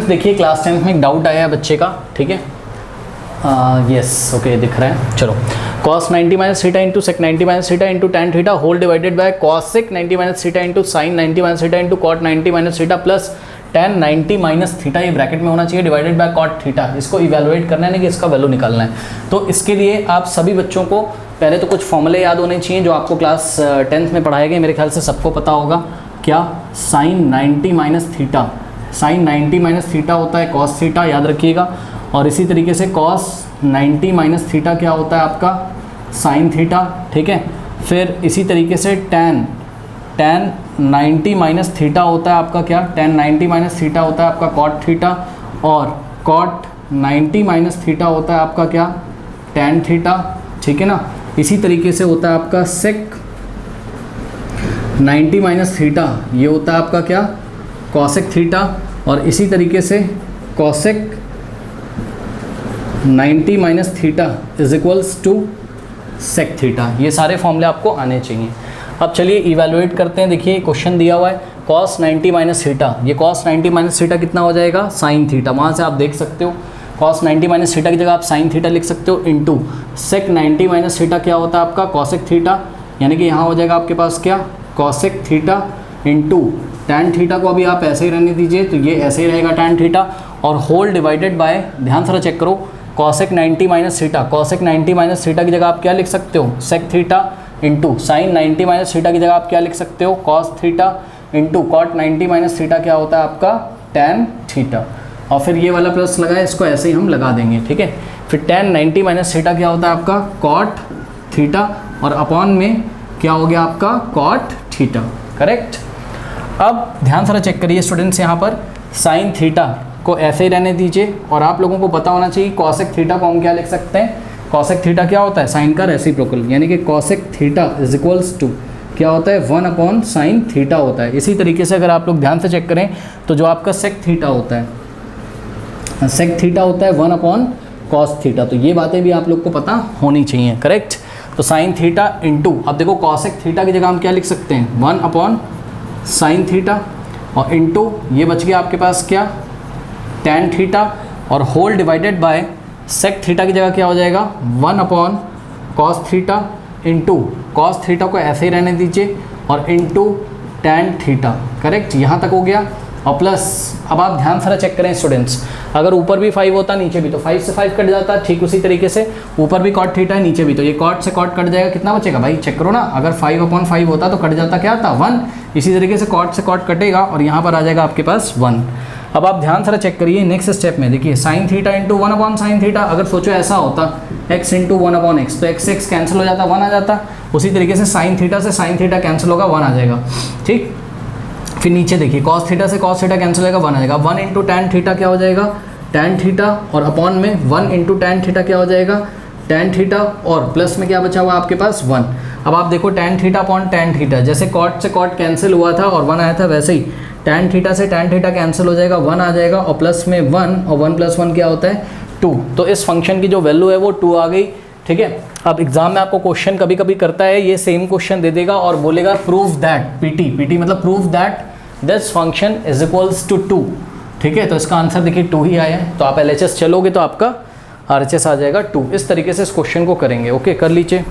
देखिए क्लास 10 में एक डाउट आया है बच्चे का, ठीक है, यस ओके दिख रहा है, चलो cos 90 minus theta into sec 90 minus theta into tan theta whole divided by cos sec 90 minus theta into sin 90 minus theta into cot 90 minus theta plus tan 90 minus theta, ये bracket में होना चाहिए, divided by cot theta. इसको evaluate करना है ना कि इसका वैल्यू निकालना है। तो इसके लिए आप सभी बच्चों को पहले तो कुछ फॉर्मूले याद होने चाहिए जो आपको क्लास 10th में पढ़ाए गए, मेरे ख्याल से सबको पता होगा। क्या? sin 90 minus theta, sin 90 minus theta होता है cos थीटा, याद रखिएगा। और इसी तरीके से cos 90 माइनस थीटा क्या होता है आपका? sin थीटा, ठीक है। फिर इसी तरीके से tan 90 माइनस थीटा होता है आपका क्या? tan 90 माइनस थीटा होता है आपका cot थीटा, और cot 90 माइनस थीटा होता है आपका क्या? tan थीटा, ठीक है ना। इसी तरीके से होता है आपका sec 90 माइनस थीटा, ये होता है आपका क्या? cosec थीटा, और इसी तरीके से cosec 90 minus theta is equals to sec theta. ये सारे फॉर्मूले आपको आने चाहिए। अब चलिए इवेलुएट करते हैं। देखिए क्वेश्चन दिया हुआ है cos 90 माइनस थीटा, ये cos 90 माइनस थीटा कितना हो जाएगा? sin theta. वहाँ से आप देख सकते हो cos 90 माइनस थीटा की जगह आप sin थीटा लिख सकते हो, इंटू sec 90 माइनस थीटा क्या होता है आपका? cosec थीटा, यानी कि यहाँ हो जाएगा आपके पास क्या? cosec theta into tan theta को अभी आप ऐसे ही रहने दीजिए, तो ये ऐसे ही रहेगा tan थीटा, और होल डिवाइडेड बाय, ध्यान से चेक करो, cosec 90 minus theta, cosec 90 minus theta की जगह आप क्या लिख सकते हो? sec theta, into sin 90 minus theta की जगह आप क्या लिख सकते हो? cos theta, into cot 90 minus theta क्या होता है आपका? tan theta. और फिर ये वाला प्लस लगा है, इसको ऐसे ही हम लगा देंगे, ठीक है। फिर tan 90 माइनस थीटा क्या होता है आपका? cot थीटा, और अपॉन में क्या हो गया आपका? cot theta, correct. अब ध्यान से चेक करिए स्टूडेंट्स, यहाँ पर sin थीटा को ऐसे ही रहने दीजिए, और आप लोगों को पता होना चाहिए cosec थीटा को हम क्या लिख सकते हैं? cosec थीटा क्या होता है? साइन का रेसिप्रोकल, यानी कि cosec theta is equals to क्या होता है? 1 अपॉन sin थीटा होता है। इसी तरीके से अगर आप लोग ध्यान से चेक करें तो जो आपका sec थीटा होता है, sec थीटा होता है 1 अपॉन cos थीटा। तो ये बातें भी आप लोग को पता होनी चाहिए, करेक्ट। तो sin थीटा इंटू, अब देखो cosec थीटा की जगह हम क्या लिख सकते हैं? 1 अपॉन sin थीटा, और इंटू ये बच गया आपके पास क्या? tan थीटा, और whole divided by sec theta की जगह क्या हो जाएगा? 1 upon cos theta, into cos theta को ऐसे ही रहने दीजिए, और इंटू tan थीटा, करेक्ट। यहाँ तक हो गया। और प्लस अब आप ध्यान से चेक करें स्टूडेंट्स, अगर ऊपर भी 5 होता नीचे भी, तो 5 से 5 कट जाता, ठीक उसी तरीके से ऊपर भी cot थीटा है नीचे भी, तो ये cot से cot कट जाएगा, कितना बचेगा भाई? चेक करो ना, अगर 5 अपॉन 5 होता तो कट जाता क्या था? 1। इसी तरीके से cot से cot कटेगा, और यहाँ पर आ जाएगा आपके पास 1। अब आप ध्यान से चेक करिए नेक्स्ट स्टेप में, देखिए sin theta into 1 upon sin theta, अगर सोचो ऐसा होता x इंटू 1 अपॉन x, तो x से x कैंसिल हो जाता, 1 आ जाता। उसी तरीके से sin थीटा से sin थीटा कैंसिल होगा, 1 आ जाएगा, ठीक। फिर नीचे देखिए cos थीटा से cos थीटा कैंसिल होगा, 1 आ जाएगा। 1 इंटू tan थीटा क्या हो जाएगा? tan थीटा, और अपॉन में 1 इंटू tan थीटा क्या हो जाएगा? tan थीटा, और प्लस में क्या बचा हुआ आपके पास? 1। अब आप देखो tan theta upon tan theta, जैसे cot से cot कैंसिल हुआ था और 1 आया था, वैसे ही tan थीटा से tan थीटा कैंसिल हो जाएगा, 1 आ जाएगा, और प्लस में 1, और 1 प्लस 1 क्या होता है? 2। तो इस फंक्शन की जो वैल्यू है वो 2 आ गई, ठीक है। अब एग्जाम में आपको क्वेश्चन कभी कभी करता है, ये सेम क्वेश्चन दे देगा और बोलेगा प्रूव दैट, पीटी मतलब prove that this function is equals to 2, ठीक है। तो इसका आंसर देखिए 2 ही आया है। तो आप LHS चलोगे तो आपका RHS आ जाएगा 2। इस तरीके से इस क्वेश्चन को करेंगे, ओके, कर लीजिए।